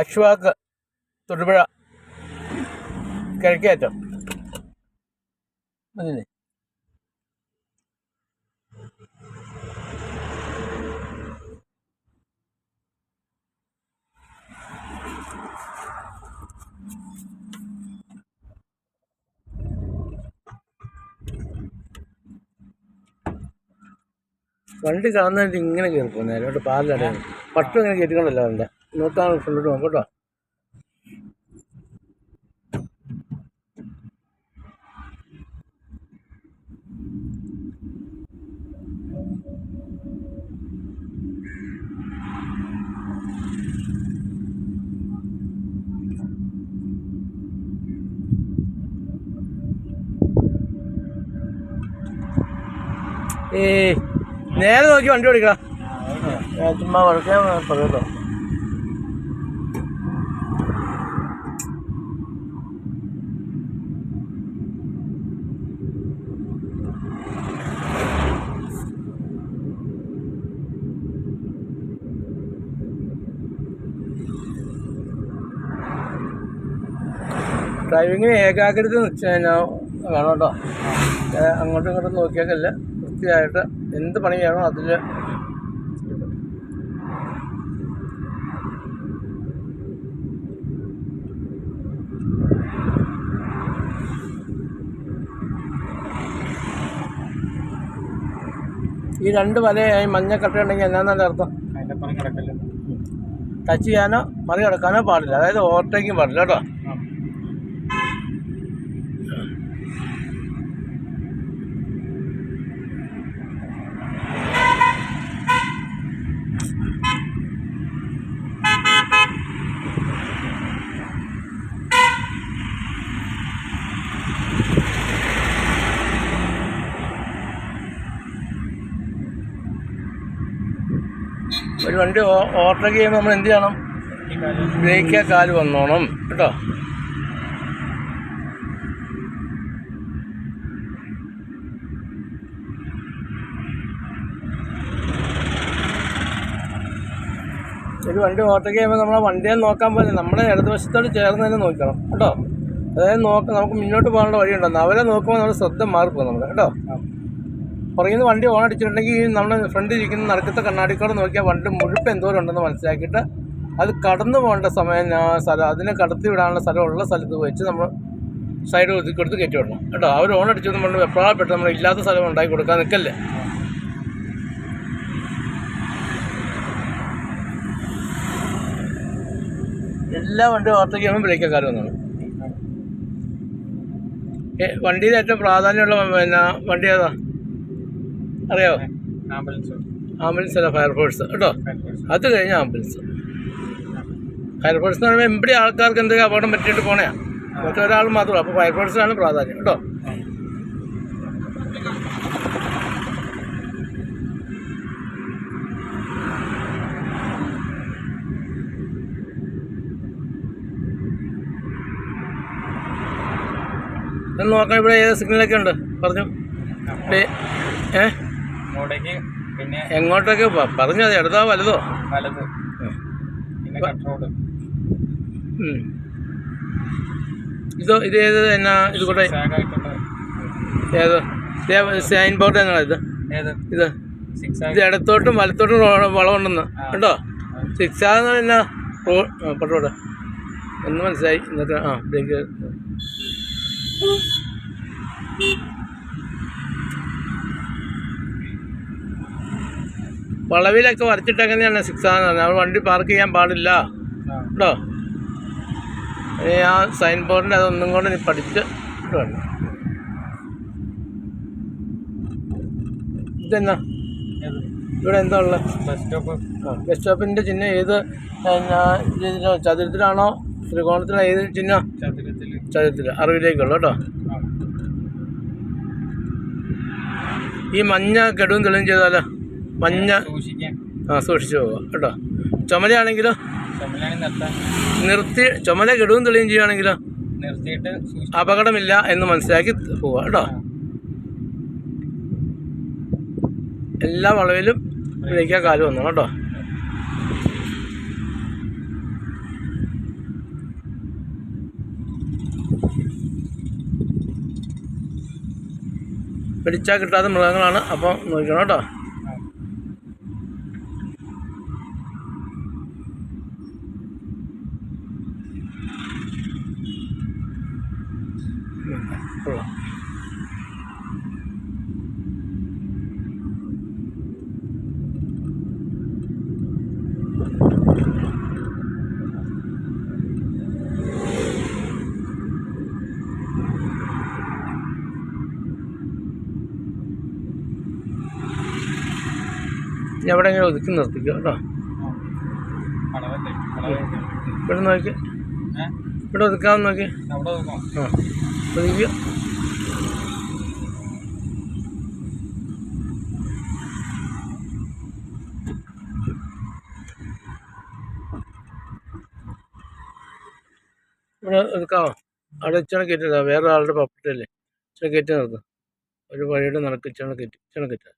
അശ്വാക്ക് തൊടുപുഴ കിഴക്കേറ്റം മതില്ലേ? വണ്ടി കാണുന്നതിന് ഇങ്ങനെ കയറി പോകുന്നത് അതിലോട്ട് പാലിലടയാണ് പട്ടും ഇങ്ങനെ കയറ്റിക്കൊണ്ടല്ലോ അവൻ്റെ നോക്കാൻ ഫ്രണ്ടിട്ട് നോക്കട്ടോ. നേരെ നോക്കി വണ്ടി ഓടിക്കാം. ചുമ്മാ കുഴക്കാൻ പറയുമല്ലോ. ഡ്രൈവിങ്ങിന് ഏകാഗ്രത വേണം കേട്ടോ. അങ്ങോട്ടും ഇങ്ങോട്ടും നോക്കിയാക്കല്ല, വൃത്തിയായിട്ട് എന്ത് പണി ചെയ്യണോ അതിൽ ഈ രണ്ട് വലയായി മഞ്ഞ കട്ടയുണ്ടെങ്കിൽ എന്നാന്നല്ല അർത്ഥം? ടച്ച് ചെയ്യാനോ മറികടക്കാനോ പാടില്ല, അതായത് ഓവർടേക്കും പാടില്ല കേട്ടോ. ഒരു വണ്ടി ഓവർടേക്ക് ചെയ്യുമ്പോൾ നമ്മൾ എന്ത് ചെയ്യണം? ബ്രേക്കിൽ കാല് വന്നോണം കേട്ടോ. ഒരു വണ്ടി ഓവർടേക്ക് ചെയ്യുമ്പോൾ നമ്മളെ വണ്ടിയെ നോക്കാൻ പോലെ നമ്മുടെ ഇടതുവശത്തോട് ചേർന്ന് തന്നെ നോക്കണം കേട്ടോ. അതായത് നമുക്ക് മുന്നോട്ട് പോകാനുള്ള വഴിയുണ്ടെന്ന് അവരെ നോക്കുമ്പോൾ നമ്മുടെ ശ്രദ്ധ മാറിപ്പോകും നമ്മൾ കേട്ടോ. പുറകിൽ വണ്ടി ഓണടിച്ചിട്ടുണ്ടെങ്കിൽ നമ്മുടെ ഫ്രണ്ടിൽ ഇരിക്കുന്ന നടുക്കത്തെ കണ്ണാടിക്കോടെ നോക്കിയാൽ വണ്ടി മുഴുപ്പ് എന്തോരം ഉണ്ടെന്ന് മനസ്സിലാക്കിയിട്ട് അത് കടന്നു പോകേണ്ട സമയം സ്ഥലം അതിനെ കടത്തി വിടാനുള്ള സ്ഥലമുള്ള സ്ഥലത്ത് വെച്ച് നമ്മൾ സൈഡ് ഒതുക്കി കൊടുത്ത് കയറ്റി വിടണം കേട്ടോ. അവർ ഓണടിച്ചൊന്നും കൊണ്ട് വെപ്രാളപ്പെട്ട് നമ്മൾ ഇല്ലാത്ത സ്ഥലം ഉണ്ടാക്കി കൊടുക്കാൻ നിൽക്കല്ലേ. എല്ലാ വണ്ടിയും ഓവർടേക്ക് ചെയ്യുമ്പോൾ ബ്രേക്ക് കാര്യം വന്നാണ്. വണ്ടിയിൽ ഏറ്റവും പ്രാധാന്യമുള്ള വണ്ടി ഏതാ അറിയാമോ? ആംബുലൻസ് അല്ല, ഫയർഫോഴ്സ് കേട്ടോ. അത് കഴിഞ്ഞ ആംബുലൻസ്. ഫയർഫോഴ്സ് എന്ന് പറയുമ്പോൾ എവിടെ ആൾക്കാർക്ക് എന്തെങ്കിലും അപകടം പറ്റിയിട്ട് പോണയാ, മറ്റൊരാൾ മാത്രമല്ല. അപ്പോൾ ഫയർഫോഴ്സിനാണ് പ്രാധാന്യം കേട്ടോ. എന്ന് നോക്കാൻ ഇവിടെ ഏത് സിഗ്നലൊക്കെ ഉണ്ട് പറഞ്ഞു. എങ്ങോട്ടൊക്കെ പറഞ്ഞു? അത് എടുത്താ വലുതോ? ഇത് ഏത് എന്നാ ഇത് കൂടെ ഏത് സൈൻ ബോർഡ് എന്നാണ് ഇത്? ഇത് ഇടത്തോട്ടും വലത്തോട്ടും വളമുണ്ടെന്ന് കേട്ടോ. സിക്സാന്ന് എന്നാ പട്ടോടെ എന്ന് മനസ്സിലായി. എന്നിട്ട് ബ്രേക്ക് വളവിലൊക്കെ വരച്ചിട്ടങ്ങനെയാണ് സിക്സാന്ന് പറഞ്ഞത്. നമ്മൾ വണ്ടി പാർക്ക് ചെയ്യാൻ പാടില്ല കേട്ടോ. ആ സൈൻ ബോർഡിൻ്റെ അതൊന്നും കൊണ്ട് നീ പഠിച്ച് വേണം. ഇതെന്നാ ഇവിടെ എന്താ ഉള്ളത്? ബസ് സ്റ്റോപ്പിൻ്റെ ചിഹ്നം ഏത് ചതുരത്തിലാണോ ത്രികോണത്തിലാണോ? ഏത് ചിഹ്നം? ചതുരത്തിൽ. അറിവിലേക്കുള്ളൂ കേട്ടോ. ഈ മഞ്ഞ കെടുവും തെളിയും ചെയ്താലോ? മഞ്ഞ സൂക്ഷിച്ചു പോവാം കേട്ടോ. ചുമലയാണെങ്കിലോ നിർത്തി, ചുമല കെടുവും തെളിയും ചെയ്യുകയാണെങ്കിലോ അപകടമില്ല എന്ന് മനസ്സിലാക്കി പോവാം കേട്ടോ. എല്ലാ വളവിലും ബ്രേക്കിൽ കാല് വന്നു കേട്ടോ. പിടിച്ചാൽ കിട്ടാത്ത മൃഗങ്ങളാണ്. അപ്പം നോക്കണം കേട്ടോ. കൊള്ളാം. ഇനി അവിടെ ഇങ്ങനെ ഒതുക്കി നിർത്തിക്കുക കേട്ടോ. ഇവിടെ നോക്കി, ഇവിടെ ഒതുക്കാമെന്ന് നോക്കി. ആ ഒതുക്കുക. ഇവിടെ ഒതുക്കാമോ? അവിടെ ഇച്ചിരി കയറ്റില്ല, വേറെ ആളുടെ പപ്പട്ടല്ലേ, ഇച്ചിരി കയറ്റി നിർത്തും. ഒരു വഴിയുടെ നടക്ക് ഇച്ചിരി കയറ്റാം.